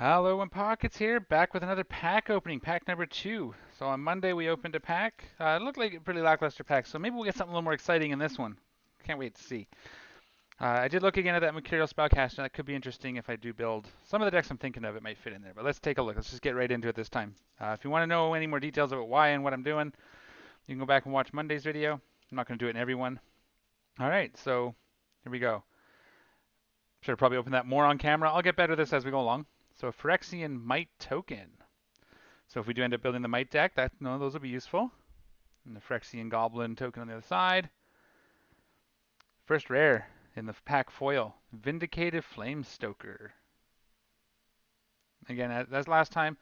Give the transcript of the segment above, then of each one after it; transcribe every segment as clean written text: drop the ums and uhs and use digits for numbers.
Hello and Pockets here, back with another pack opening, pack number 2. So on Monday we opened a pack. It looked like a pretty lackluster pack, so maybe we'll get something a little more exciting in this one. Can't wait to see. I did look again at that Material Spellcaster, and that could be interesting if I do build. Some of the decks I'm thinking of, it might fit in there, but let's take a look. Let's just get right into it this time. If you want to know any more details about why and what I'm doing, you can go back and watch Monday's video. I'm not going to do it in every one. Alright, so here we go. Should have probably opened that more on camera. I'll get better at this as we go along. So a Phyrexian Might token. So if we do end up building the Might deck, those will be useful. And the Phyrexian Goblin token on the other side. First rare in the pack foil, Vindicative Flamestoker. Again, as last time,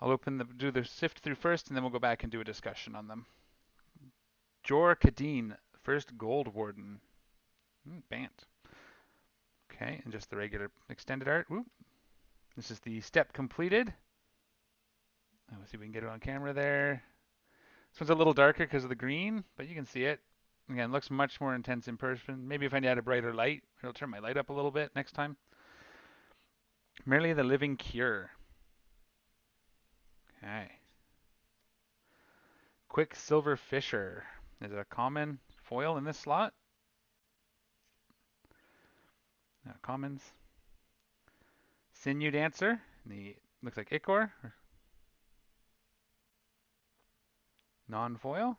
I'll do the sift through first, and then we'll go back and do a discussion on them. Jor Kadeen, first Gold Warden. Bant. Okay, and just the regular extended art. Whoop. This is the step completed. Let's see if we can get it on camera there. This one's a little darker because of the green, but you can see it. Again, looks much more intense in person. Maybe if I add a brighter light, it'll turn my light up a little bit next time. Merely the Living Cure. Okay. Quicksilver Fisher. Is it a common foil in this slot? Commons. Sinew Dancer. Looks like Ichor. Non-foil.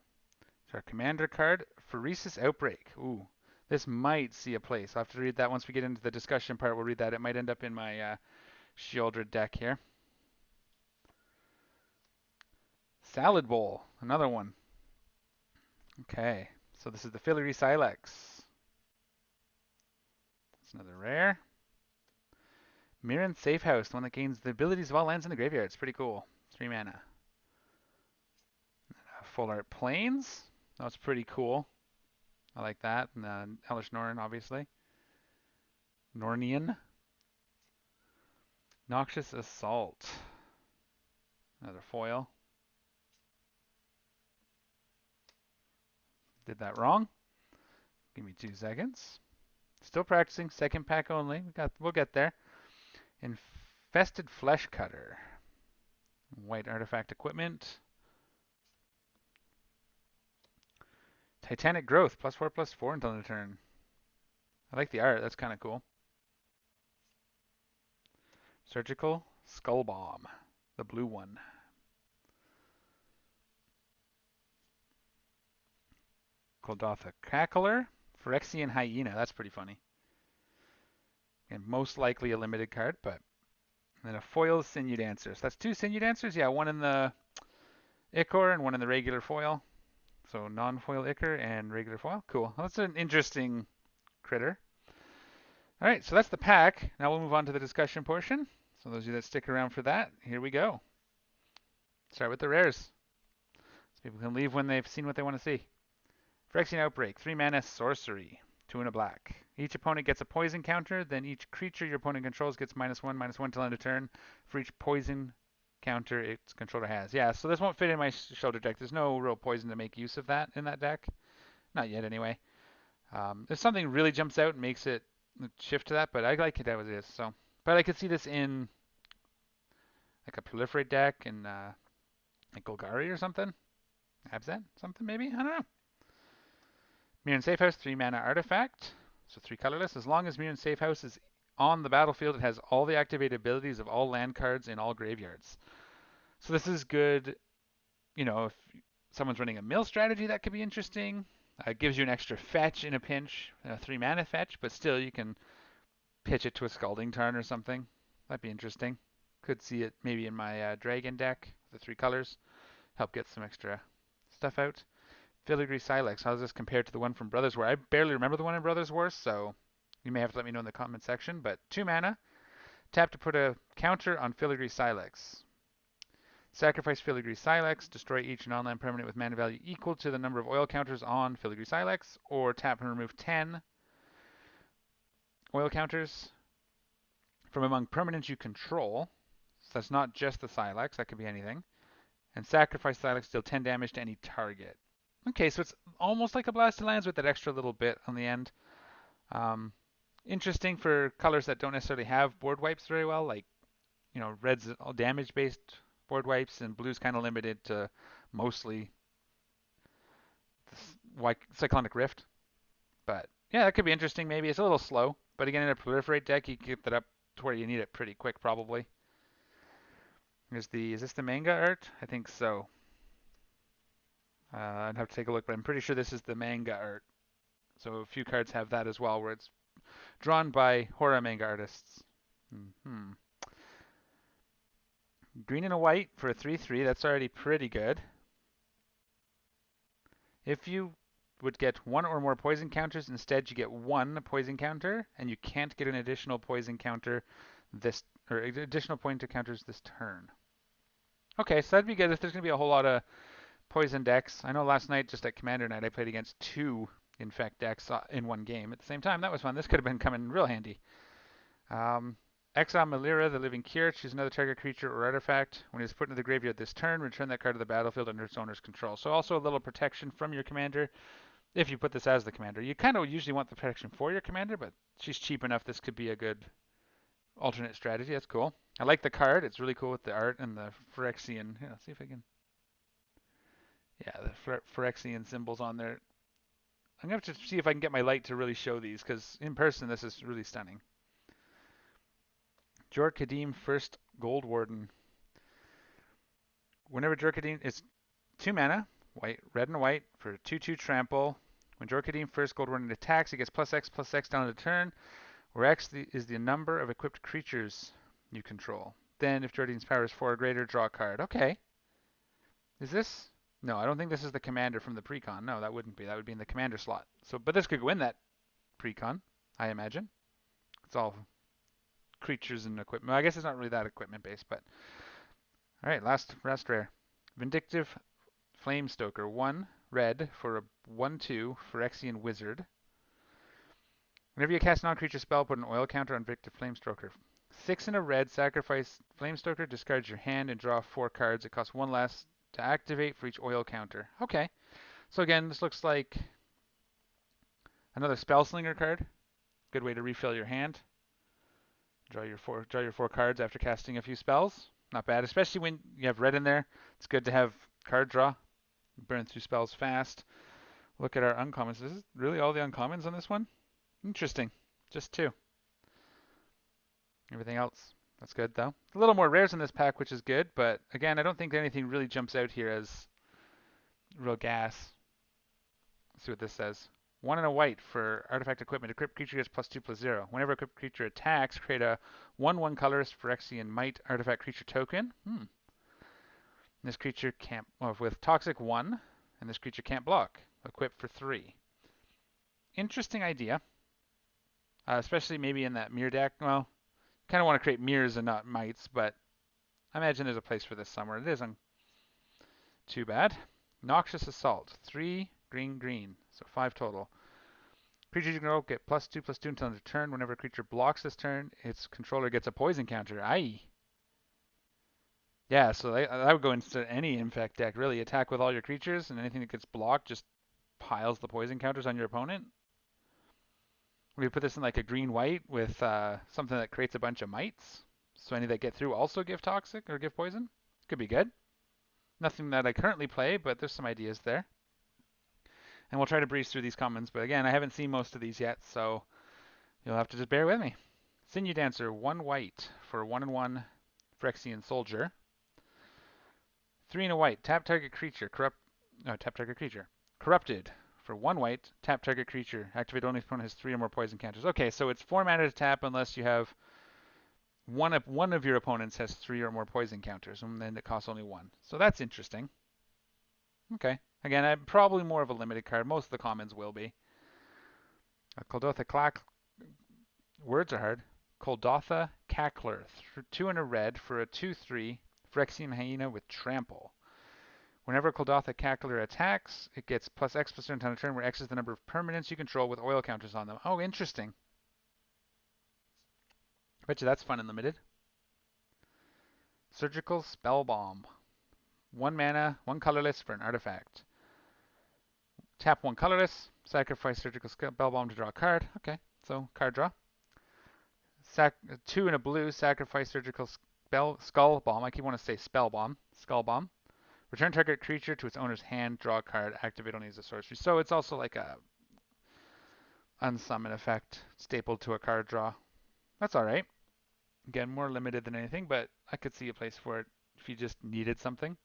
It's our commander card. Pheresis Outbreak. Ooh. This might see a place. I'll have to read that once we get into the discussion part. We'll read that. It might end up in my Shieldred deck here. Salad Bowl. Another one. Okay. So this is the Filigree Silex. That's another rare. Mirren Safe House, the one that gains the abilities of all lands in the graveyard. It's pretty cool. 3 mana. Full Art Plains. That's pretty cool. I like that. And Elish Norn, obviously. Nornian. Noxious Assault. Another foil. Did that wrong. Give me 2 seconds. Still practicing. Second pack only. We'll get there. Infested Flesh Cutter. White Artifact Equipment. Titanic Growth. +4/+4 until end of turn. I like the art. That's kind of cool. Surgical Skull Bomb. The blue one. Golgotha Cackler. Phyrexian Hyena. That's pretty funny. And most likely a limited card, but. And then a foil Sinew Dancer. So that's 2 Sinew Dancers. Yeah, one in the Ichor and one in the regular foil. So non-foil Ichor and regular foil. Cool. Well, that's an interesting critter. All right, so that's the pack. Now we'll move on to the discussion portion. So those of you that stick around for that, here we go. Start with the rares. So people can leave when they've seen what they want to see. Phyrexian Outbreak, 3 mana sorcery, 2 and a black. Each opponent gets a poison counter, then each creature your opponent controls gets -1/-1 till end of turn for each poison counter its controller has. Yeah, so this won't fit in my shoulder deck. There's no real poison to make use of that in that deck. Not yet, anyway. If something really jumps out and makes it shift to that, but I like it as it is. So, but I could see this in like a proliferate deck and like Golgari or something. Abzan, something maybe. I don't know. Mirren Safe House, 3 mana artifact, so 3 colorless. As long as Mirren Safe House is on the battlefield, it has all the activated abilities of all land cards in all graveyards. So this is good. You know, if someone's running a mill strategy, that could be interesting. It gives you an extra fetch in a pinch, a 3 mana fetch, but still you can pitch it to a Scalding Tarn or something. That'd be interesting. Could see it maybe in my Dragon deck, the 3 colors. Help get some extra stuff out. Filigree Silex, how does this compare to the one from Brothers War? I barely remember the one in Brothers War, so you may have to let me know in the comment section. But 2 mana, tap to put a counter on Filigree Silex. Sacrifice Filigree Silex, destroy each non-land permanent with mana value equal to the number of oil counters on Filigree Silex, or tap and remove 10 oil counters from among permanents you control. So that's not just the Silex, that could be anything. And sacrifice Silex, deal 10 damage to any target. Okay, so it's almost like a Blast of Lands with that extra little bit on the end. Interesting for colors that don't necessarily have board wipes very well, like red's all damage-based board wipes, and blue's kind of limited to mostly Cyclonic Rift. But yeah, that could be interesting. Maybe it's a little slow, but again, in a proliferate deck, you can get that up to where you need it pretty quick, probably. Is this the manga art? I think so. I'd have to take a look, but I'm pretty sure this is the manga art. So a few cards have that as well, where it's drawn by horror manga artists. Hmm Green and a white for a 3/3. That's already pretty good. If you would get one or more poison counters, instead you get one poison counter, and you can't get an additional poison counter additional poison counters this turn. Okay, so that'd be good if there's going to be a whole lot of poison decks. I know last night, just at Commander Night, I played against two Infect decks in one game at the same time. That was fun. This could have been coming real handy. Exile Melira, the Living Cure. Choose another target creature or artifact. When it's put into the graveyard this turn, return that card to the battlefield under its owner's control. So also a little protection from your commander if you put this as the commander. You kind of usually want the protection for your commander, but she's cheap enough. This could be a good alternate strategy. That's cool. I like the card. It's really cool with the art and the Phyrexian. Yeah, see if I can. Yeah, the Phyrexian symbols on there. I'm going to have to see if I can get my light to really show these, because in person this is really stunning. Jor-Kadim, first Gold Warden. Whenever Jor-Kadim is 2 mana, red and white, for 2/2 trample. When Jor-Kadim first Gold Warden attacks, it gets +X/+X down the turn, where X is the number of equipped creatures you control. Then, if Jor-Kadim's power is 4 or greater, draw a card. Okay. Is this? No, I don't think this is the commander from the precon. No, that wouldn't be. That would be in the commander slot. So, but this could go in that precon, I imagine. It's all creatures and equipment. Well, I guess it's not really that equipment based, but all right. Last rare. Vindictive Flamestoker, 1 red for a 1/2 Phyrexian Wizard. Whenever you cast a non-creature spell, put an oil counter on Vindictive Flamestoker. 6 in a red, sacrifice Flamestoker, discard your hand, and draw 4 cards. It costs 1 less to activate for each oil counter. Okay. So again, this looks like another Spellslinger card. Good way to refill your hand. Draw your four cards after casting a few spells. Not bad, especially when you have red in there. It's good to have card draw. Burn through spells fast. Look at our uncommons. Is this really all the uncommons on this one? Interesting. Just 2. Everything else, that's good though. A little more rares in this pack, which is good, but again, I don't think anything really jumps out here as real gas. Let's see what this says. 1 and a white for artifact equipment. Equipped creature gets +2/+0. Whenever a equipped creature attacks, create a 1/1 colorless Phyrexian Might artifact creature token. This creature can't, with Toxic 1, and this creature can't block. Equipped for 3. Interesting idea. Especially maybe in that mirror deck. Well, kind of want to create mirrors and not mites, but I imagine there's a place for this somewhere. It isn't too bad. Noxious Assault, 3 green, so 5 total. Creatures you control get +2/+2 until end of turn. Whenever a creature blocks this turn, its controller gets a poison counter. Aye. Yeah, so that would go into any Infect deck, really. Attack with all your creatures, and anything that gets blocked just piles the poison counters on your opponent. We put this in like a green-white with something that creates a bunch of mites. So any that get through also give toxic or give poison. Could be good. Nothing that I currently play, but there's some ideas there. And we'll try to breeze through these commons, but again, I haven't seen most of these yet, so you'll have to just bear with me. Sinew Dancer, 1 white for 1/1 Phyrexian Soldier. 3 and a white, tap target creature, Corrupted for 1 white, tap target creature. Activate only if opponent has 3 or more poison counters. Okay, so it's 4 mana to tap unless you have one of your opponents has 3 or more poison counters, and then it costs only 1. So that's interesting. Okay. Again, I'm probably more of a limited card. Most of the commons will be. Kuldotha Clack. Words are hard. Kuldotha Cackler. 2 and a red for a 2/3 Phyrexian Hyena with Trample. Whenever Kuldotha Cackler attacks, it gets +X/+2 until a turn where X is the number of permanents you control with oil counters on them. Oh, interesting. I bet you that's fun and limited. Surgical Spell Bomb. 1 mana, 1 colorless for an artifact. Tap 1 colorless, sacrifice Surgical Spell Bomb to draw a card. Okay, so card draw. 2 and a blue, sacrifice Surgical Skull Bomb. I keep wanting to say Spell Bomb. Skull Bomb. Return target creature to its owner's hand, draw a card, activate only as a sorcery. So it's also like a unsummon effect stapled to a card draw. That's alright. Again, more limited than anything, but I could see a place for it if you just needed something.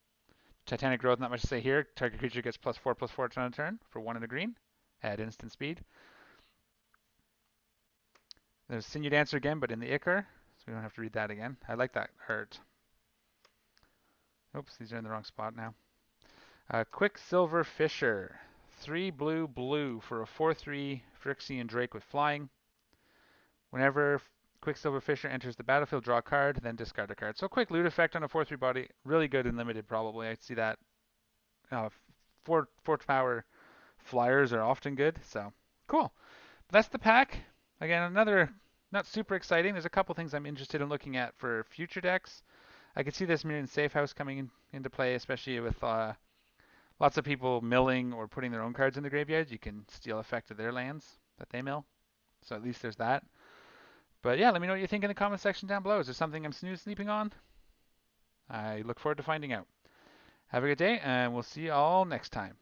Titanic Growth, not much to say here. Target creature gets +4/+4 on a turn for 1 and a green at instant speed. There's Sinew Dancer again, but in the Ichor, so we don't have to read that again. I like that art. Oops, these are in the wrong spot now. Quicksilver Fisher. 3 blue, blue for a 4/3 Phyrexian Drake with flying. Whenever Quicksilver Fisher enters the battlefield, draw a card, then discard a card. So quick loot effect on a 4/3 body. Really good and limited, probably. I'd see that. 4 power flyers are often good. So cool. That's the pack. Again, another not super exciting. There's a couple things I'm interested in looking at for future decks. I could see this Mirrodin Safe House coming into play, especially with lots of people milling or putting their own cards in the graveyard. You can steal effect of their lands that they mill. So at least there's that. But yeah, let me know what you think in the comment section down below. Is there something I'm sleeping on? I look forward to finding out. Have a good day, and we'll see you all next time.